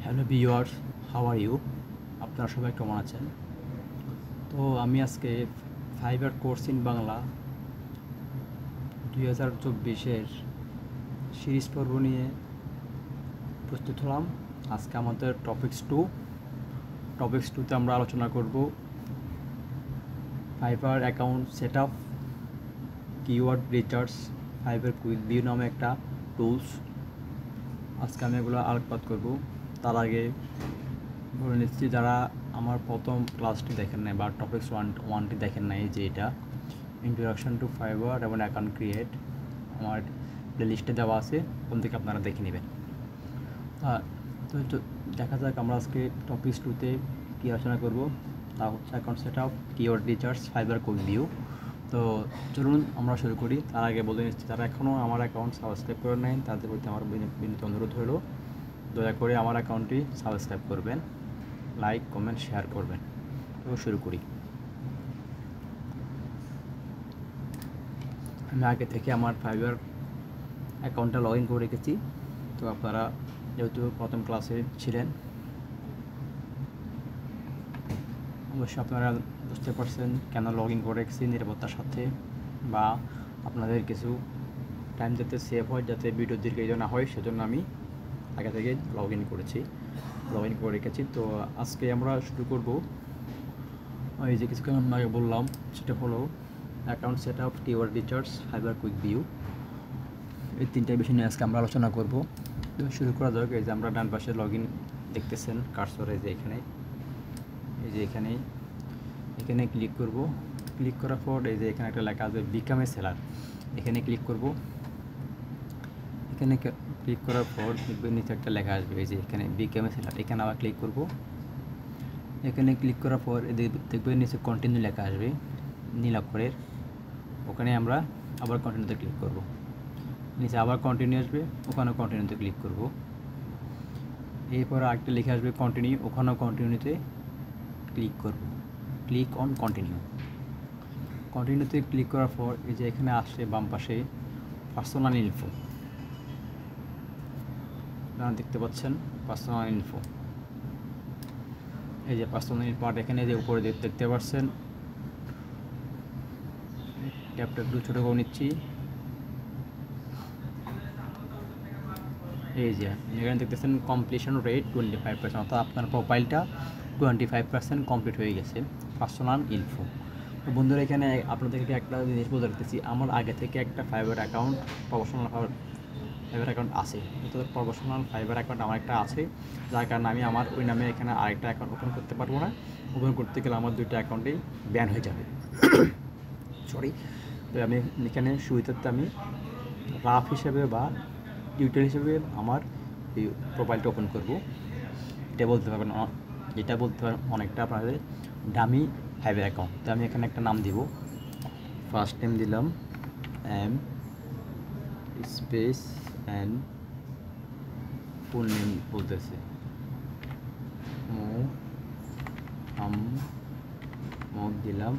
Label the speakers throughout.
Speaker 1: Hello viewers, how are you? আপনারা সবাই কেমন আছেন? তো আমি আজকে ফাইবার কোর্স ইন বাংলা 2024-এর সিরিজ পর্ব নিয়ে প্রস্তুত হলাম। আজকে আমাদের টপিক্স টুতে আমরা আলোচনা করব fibre account set up, keyword research, fibre quick view নামে একটা টুলস। আজকে আমি এগুলো আলোকপাত করব। তার আগে বলে নিচ্ছি, যারা আমার প্রথম ক্লাসটি দেখেন নাই বা টপিক্স ওয়ানটি দেখেন নাই, যে এটা ইন্ট্রোডাকশন টু ফাইবার এবং অ্যাকাউন্ট ক্রিয়েট, আমার প্লেলিস্টে দেওয়া আছে, ওখান থেকে আপনারা দেখে নেবেন। তো দেখা যাক আমরা আজকে টপিক্স টুতে কী আলোচনা করব। তা হচ্ছে account set up, keyword research, fibre quick view. তো চলুন আমরা শুরু করি। তার আগে বলে নিচ্ছি, যারা এখনও আমার অ্যাকাউন্ট সাবস্ক্রাইব করে নেন তাদের প্রতি আমার বিনীত অনুরোধ হলো, দয়া করে আমার অ্যাকাউন্টটি সাবস্ক্রাইব করবেন, লাইক, কমেন্ট, শেয়ার করবেন। তো শুরু করি। আমি আগে থেকে আমার ফাইবার অ্যাকাউন্টটা লগ ইন করে রেখেছি। তো আপনারা যেহেতু প্রথম ক্লাসে ছিলেন, অবশ্যই আপনারা বুঝতে পারছেন কেন লগ ইন করে রেখেছি, নিরাপত্তার সাথে, বা আপনাদের কিছু টাইম যাতে সেভ হয়, যাতে ভিডিও দীর্ঘায়িত না হয়, সেজন্য আমি আগে থেকে লগ ইন করে রেখেছি। তো আজকে আমরা শুরু করব। এই যে কিছুক্ষণ আগে বললাম, সেটা হলো account set up, keyword research, fibre quick view. এই তিনটা বিষয় নিয়ে আজকে আমরা আলোচনা করব। তো শুরু করা যাক। এই যে আমরা ডান পাশে লগ ইন দেখতেছেন কার্সর, এই যে এখানে ক্লিক করব। ক্লিক করার পর এই যে এখানে একটা লেখা আসবে বিকাম এ সেলার, এখানে ক্লিক করব। এখানে ক্লিক করার পর দেখবেন নিচে একটা লেখা আসবে, এই যে এখানে বিকাম এ সেলার, এখানে আবার ক্লিক করব। এখানে ক্লিক করার পর দেখবেন নিচে কন্টিনিউ লেখা আসবে নীল অক্ষরের, ওখানে আমরা আবার কন্টিনিউতে ক্লিক করব। নিচে আবার কন্টিনিউ আসবে, ওখানেও কন্টিনিউতে ক্লিক করব। এরপর আরেকটা লেখা আসবে কন্টিনিউ, ওখানেও কন্টিনিউতে ক্লিক করব। ক্লিক অন কন্টিনিউতে ক্লিক করার পর এই যে এখানে আসছে বাম পাশে পার্সোনাল ইনফো, আপনারা দেখতে পাচ্ছেন পার্সোনাল ইনফো। এই যে পার্সোনাল পার্ট এখানে যে উপরে দেখতে পাচ্ছেন, ট্যাবটা একটু ছোটো করে নিচ্ছি। এই যে এখানে দেখতেছেন কমপ্লিশন রেট 25%, অর্থাৎ আপনার প্রোফাইলটা 25% কমপ্লিট হয়ে গেছে। Personal info. তো বন্ধুরা, এখানে আপনাদেরকে একটা জিনিস বলে রাখতেছি, আমার আগে থেকে একটা fibre account, professional fibre account আছে। অর্থাৎ প্রফেশনাল ফাইবার অ্যাকাউন্ট আমার একটা আছে, যার কারণে আমি আমার ওই নামে এখানে আরেকটা অ্যাকাউন্ট ওপেন করতে পারবো না। ওপেন করতে গেলে আমার দুইটা অ্যাকাউন্টেই ব্যান হয়ে যাবে। সরি। তো আমি এখানে সুবিধার্থে আমি রাফ হিসেবে বা টিউটোরিয়াল হিসেবে আমার এই প্রোফাইলটা ওপেন করব। এটা বলতে পারবেন অনেকটা আপনাদের ডামি ফাইবার অ্যাকাউন্ট। তো আমি এখানে একটা নাম দিব। ফার্স্ট নেম দিলাম M space and full name বলতেছে মগ দিলাম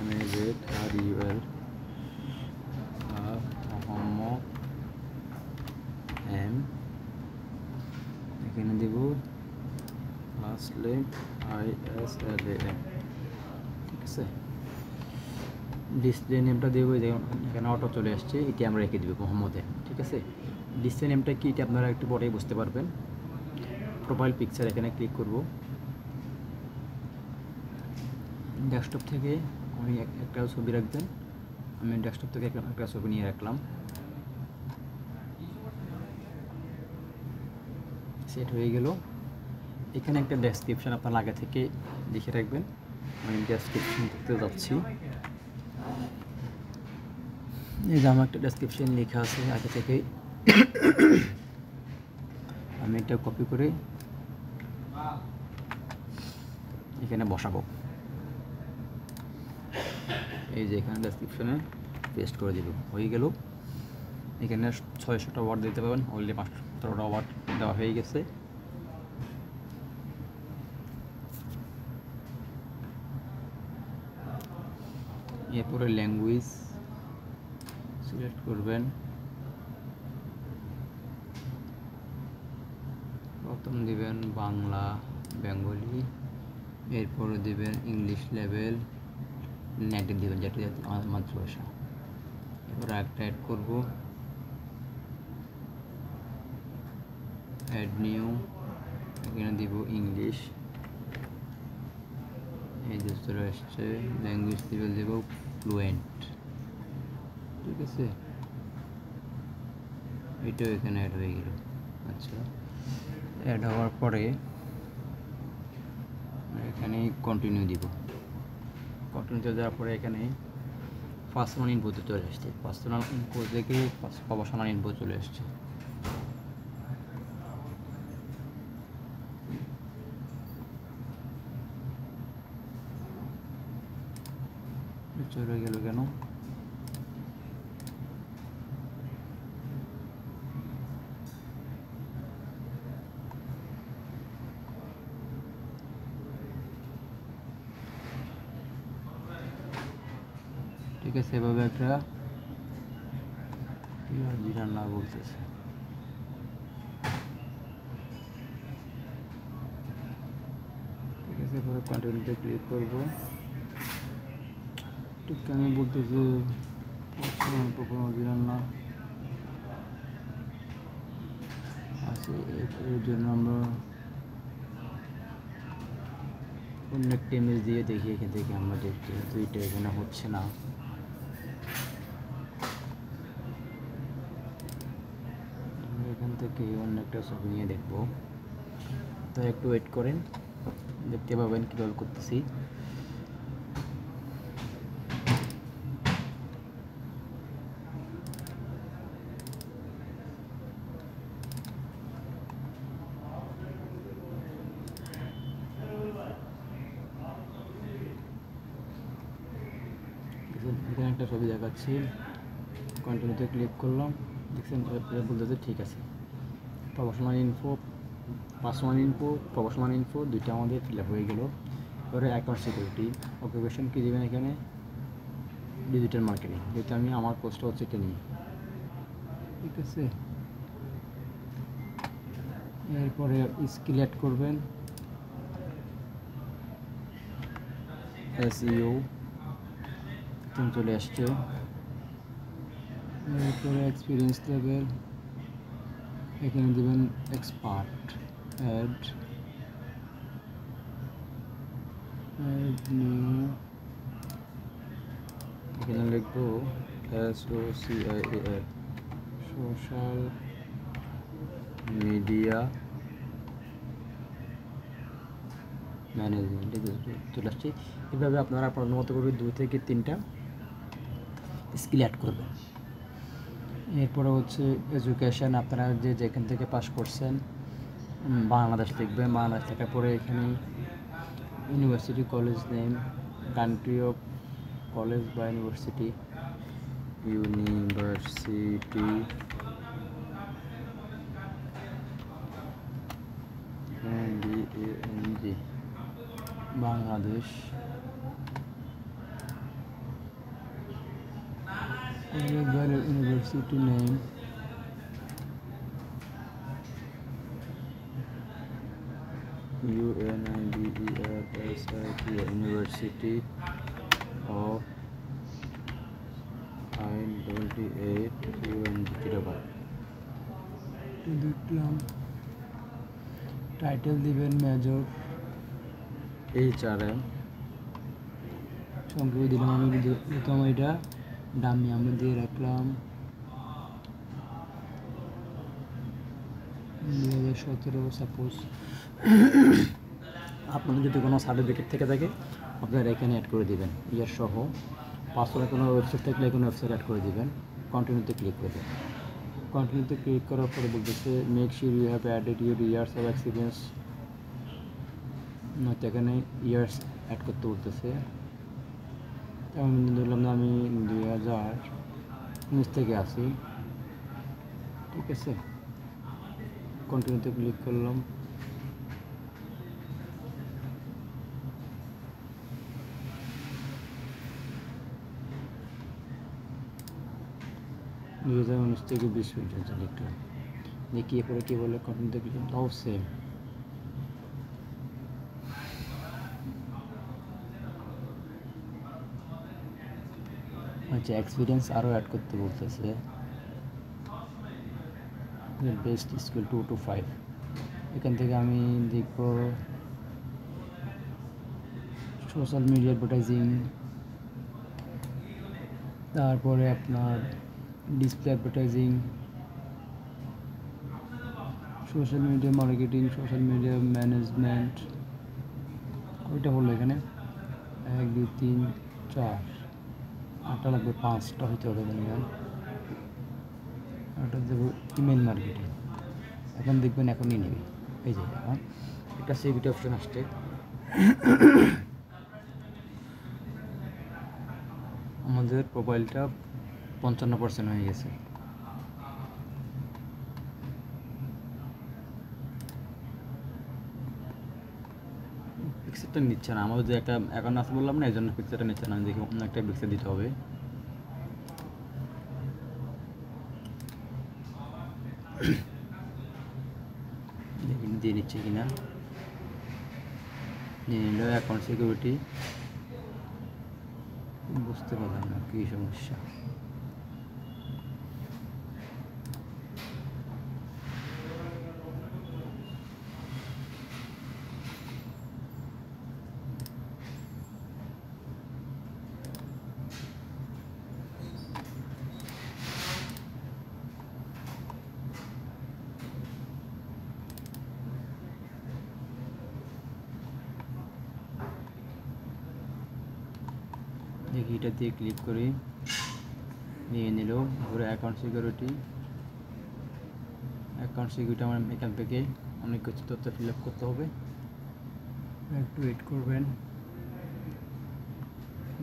Speaker 1: MAZRUL মোহাম্মদ এম, এখানে দেব লাস্ট নেম ISLAM। ঠিক আছে, ডিসপ্লে নেমটা দেবো, এখানে অটো চলে আসছে, এটি আমরা রেখে দেবো মোহাম্মদে। ঠিক আছে, ডিসপ্লে নেমটা কি এটি আপনারা একটু পরেই বুঝতে পারবেন। প্রোফাইল পিকচার এখানে ক্লিক করব। ডেস্কটপ থেকে আমি একটা ছবি রাখবেন, আমি ডেস্কটপ থেকে একটা ছবি নিয়ে রাখলাম। সেট হয়ে গেল। এখানে একটা ডেসক্রিপশন আপনার আগে থেকে লিখে রাখবেন। আমি ডেসক্রিপশন করতে যাচ্ছি। এই যে আমার একটা ডেসক্রিপশন লেখা আছে আগে থেকে, আমি এটা কপি করে এখানে বসাবো। এই যে এখানে ডেসক্রিপশনে পেস্ট করে দিব, হয়ে গেল। এখানে 600টা ওয়ার্ড দিতে পারবেন, অলরেডি 517টা ওয়ার্ড দেওয়া হয়ে গেছে। এরপরে ল্যাঙ্গুয়েজ সিলেক্ট করবেন, প্রথম দিবেন বাংলা বেঙ্গলি, এরপরে দিবেন ইংলিশ লেভেল, নেটিভ দিবেন যেটা আমাদের মাতৃভাষা। এবার একটা অ্যাড করব, অ্যাড নিউ, এখানে দিব ইংলিশ, এই যে চলে আসছে। ল্যাঙ্গুয়েজ লেভেল দেব ফ্লুয়েন্ট, ঠিক আছে, এটাও এখানে অ্যাড হয়ে গেল। আচ্ছা, অ্যাড হওয়ার পরে এখানে কন্টিনিউ দিব। কন্টিনিউতে যাওয়ার পরে এখানে পার্সোনাল ইনফোতে চলে আসছে। পার্সোনাল ইনফো থেকে প্রফেশনাল ইনফো চলে আসছে। চলে গেল কেন? ঠিক আছে, এভাবে একটা রান্না বলতেছে। ঠিক আছে, এভাবে কন্টিনিউতে ক্লিক করবো। ঠিক আমি বলতেছি রান্না আছে, এর জন্য আমরা অন্য একটা ইমেজ দিয়ে দেখি। এখান থেকে আমরা দেখতে, তো এটা এখানে হচ্ছে না। এখান থেকে অন্য একটা ছবি নিয়ে দেখবো, তো একটু ওয়েট করেন, দেখতে পাবেন কীভাবে করতেছি। এখানে একটা ছবি দেখাচ্ছি, কন্টিনিউতে ক্লিক করলাম, দেখছেন বলতেছে ঠিক আছে। প্রফেশনাল ইনফো, প্রফেশনাল ইনফো দুইটা আমাদের ফিল আপ হয়ে গেল। এবারে অ্যাকাউন্ট সিকিউরিটি, অকুপেশন কী দেবেন এখানে? ডিজিটাল মার্কেটিং, যেহেতু আমি আমার কোর্সটা হচ্ছে এটা নিয়ে, ঠিক আছে। এরপরে স্কিল অ্যাড করবেন, SEO চলে আসছে। এরপরে এক্সপিরিয়েন্স লেভেল, এখানে দেবেন এক্সপার্ট, অ্যাড নিউ, এখানে লিখবো SOCIAL, সোশ্যাল মিডিয়া ম্যানেজমেন্ট, চলে আসছে। এভাবে আপনারা আপনার মতো করে 2 থেকে 3টা স্কিল অ্যাড করবেন। এরপরে হচ্ছে এডুকেশান, আপনারা যেখান থেকে পাস করছেন, বাংলাদেশ লিখবেন। বাংলাদেশ লেখার পরে এখানে university, college name, country of college বা university, BANG Bangladesh, university name, UNIVERSITY, university of দেখলাম। টাইটেল দিবেন মেজর HRM, সংক্ষেপে দিলাম আমি প্রথম এটা দামি আমি দিয়ে রাখলাম 2017 সাপোজ। আপনাদের যদি কোনো সার্টিফিকেট থেকে থাকে আপনারা এখানে অ্যাড করে দিবেন, ইয়ার সহ। পাসওয়ার্ডে কোনো ওয়েবসাইট থাকলে কোনো ওয়েবসাইট অ্যাড করে দিবেন। কন্টিনিউতে ক্লিক করবেন। কন্টিনিউতে ক্লিক করার পরে বলতেছে make sure you have added your years of experience, নয়তো এখানে ইয়ার্স অ্যাড করতে বলতেছে। আমি ধরলাম না আমি 2019 থেকে আসি, ঠিক আছে। কন্টিনিউতে ক্লিক করলাম। থেকে 20 পর্যন্ত লিখলাম, লিখিয়ে পরে কী বলে কন্টিনিউতে ক্লিক, তাও সেম। আচ্ছা এক্সপিরিয়েন্স আরও অ্যাড করতে বলতেছে, বেস্ট স্কুল 2 to 5। এখান থেকে আমি দেখব সোশ্যাল মিডিয়া অ্যাডভার্টাইজিং, তারপরে আপনার display advertising, social media marketing, social media management. ওইটা হলো এখানে 1 2 3 4, 8টা লাগবে, 5টা হইতে হবে মিনিমাম। ওটা দেবো ইমেল মার্কেটিং। এখন দেখবেন এখনই নেবে, এই যে এখন একটা সিকিউরিটি অপশন আসছে। আমাদের প্রোফাইলটা 55% হয়ে গেছে। পিকচারটা নিচ্ছে না, আমাদের যে একটা অ্যাকাউন্ট আছে বললাম না, এই জন্য পিকচারটা নিচ্ছে না। দেখি অন্য একটা পিকচার দিতে হবে। দেখি দিয়ে নিচ্ছে কিনা, নিয়ে নিল অ্যাকাউন্ট সিকিউরিটি। বুঝতে পারলাম না কী সমস্যা। দেখি এটা দিয়ে ক্লিক করি, নিয়ে নিল ঘুরে অ্যাকাউন্ট সিকিউরিটি। অ্যাকাউন্ট সিকিউরিটি আমার এখান থেকে অনেক কিছু তথ্য ফিল আপ করতে হবে, একটু ওয়েট করবেন।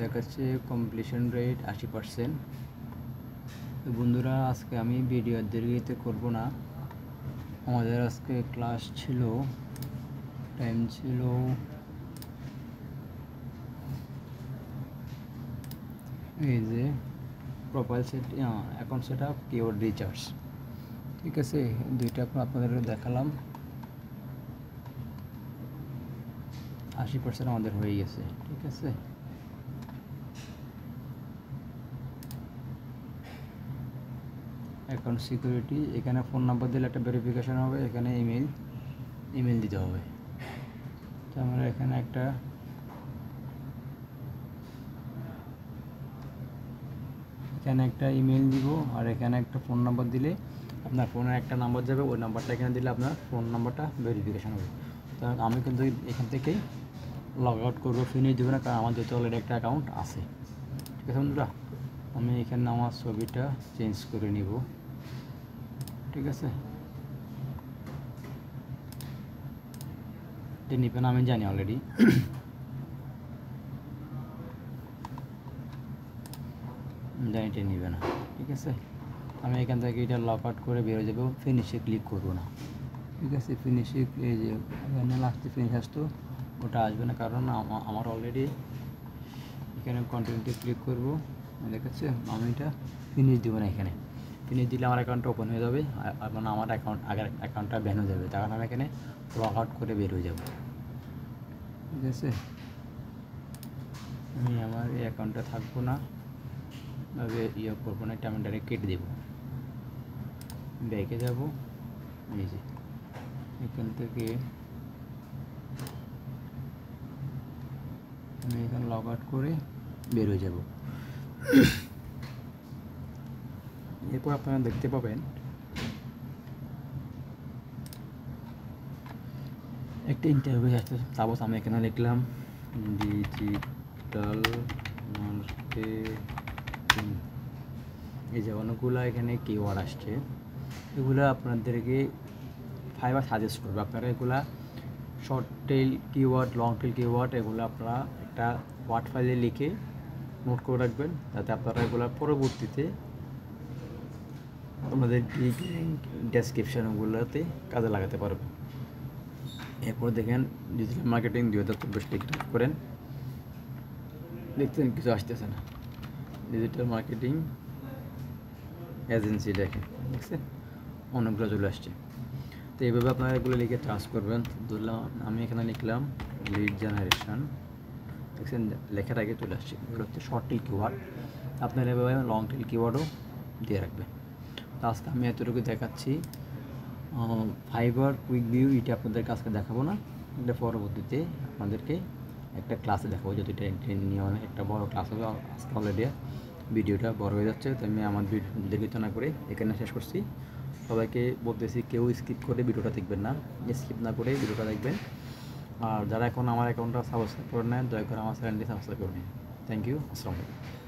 Speaker 1: দেখাচ্ছে কমপ্লিশন রেট 80%। তো বন্ধুরা আজকে আমি ভিডিও দীর্ঘিত করব না। আমাদের আজকে ক্লাস ছিল, টাইম ছিল এই যে profile set, account set up, keyword recharge. ঠিক আছে, দুইটা আপনাদের দেখালাম। 80% আমাদের হয়ে গেছে। ঠিক আছে, অ্যাকাউন্ট সিকিউরিটি, এখানে ফোন নাম্বার দিলে একটা ভেরিফিকেশন হবে, এখানে ইমেল দিতে হবে। তো আমরা এখানে একটা ইমেল দিব, আর এখানে একটা ফোন নাম্বার দিলে আপনার ফোনের একটা নাম্বার যাবে, ওই নাম্বারটা এখানে দিলে আপনার ফোন নাম্বারটা ভেরিফিকেশান হবে। তো আমি কিন্তু এখান থেকেই লগ আউট করবো, ফিনিশ দেবো না, কারণ আমার যেহেতু অলরেডি একটা অ্যাকাউন্ট আছে। ঠিক আছে বন্ধুরা, আমি এখানে আমার ছবিটা চেঞ্জ করে নিব। ঠিক আছে, যে নিবেন আমি জানি অলরেডি। জানি এটা নিবে না। ঠিক আছে, আমি এখান থেকে এটা লক আউট করে বেরো যাবো, ফিনিশে ক্লিক করবো না। ঠিক আছে, ফিনিশে এই যে এখানে লাস্টে ফিনিশ আসতো, ওটা আসবে না, কারণ আমার অলরেডি এখানে কন্টিনিউতে ক্লিক করবো। দেখাচ্ছে, আমি এটা ফিনিশ দেবো না। এখানে ফিনিশ দিলে আমার অ্যাকাউন্টটা ওপেন হয়ে যাবে, আর মানে আমার আগের অ্যাকাউন্টটা ব্যান হয়ে যাবে, তার কারণে আমি এখানে লক আউট করে বের হয়ে যাবো। ঠিক আছে, আমি আমার এই অ্যাকাউন্টটা থাকবো না, ভাবে করবো না, এটা আমি ডাইরেক্ট কেটে দেবো। ব্যাকে যাব, এই যে এখান থেকে আমি এখানে লগ আউট করে বের হয়ে যাব। এরপর আপনারা দেখতে পাবেন একটা ইন্টারভিউ আসছে। সাপোজ আমি এখানে লিখলাম ডিজিটাল মার্কেটিং। এই যে অনেকগুলো এখানে কিওয়ার্ড আসছে, এগুলো আপনাদেরকে ফাইবার সাজেস্ট করবে। আপনারা এগুলা short tail keyword, long tail keyword, এগুলো আপনারা একটা ওয়ার্ড ফাইলে লিখে নোট করে রাখবেন, যাতে আপনারা এগুলো পরবর্তীতে আপনাদের ডেসক্রিপশনগুলোতে কাজে লাগাতে পারবেন। এরপর দেখেন ডিজিটাল মার্কেটিং 2024 ক্লিক করেন, দেখছেন কিছু আসতেছে না। ডিজিটাল মার্কেটিং এজেন্সি দেখেন, দেখছেন অনেকগুলো চলে আসছে। তো এইভাবে আপনারা এগুলো লিখে চার্জ করবেন। ধরলাম আমি এখানে লিখলাম লিড জেনারেশন, দেখছেন লেখার আগে চলে আসছে। এগুলো হচ্ছে শর্ট টেল কিওয়ার্ড, আপনার এভাবে লং টেল কিওয়ার্ডও দিয়ে রাখবেন। তো আজকে আমি এতটুকু দেখাচ্ছি। ফাইবার কুইক ভিউ এটা আপনাদেরকে আজকে দেখাবো না, এটা পরবর্তীতে আপনাদেরকে একটা ক্লাসে দেখাবো, যদি এটা নিয়ে অনেক একটা বড় ক্লাস হবে। আজকে অলরেডি ভিডিওটা বড় হয়ে যাচ্ছে, তো আমি আমার দীর্ঘিত না করে এখানে শেষ করছি। সবাইকে বলতেছি কেউ স্কিপ করে ভিডিওটা দেখবেন না, স্কিপ না করে ভিডিওটা দেখবেন। আর যারা এখন আমার অ্যাকাউন্টটা সাবস্ক্রাইব করে নেন, দয়া করে আমার চ্যানেলটি সাবস্ক্রাইব করে নিন। থ্যাংক ইউ, আসসালামু আলাইকুম।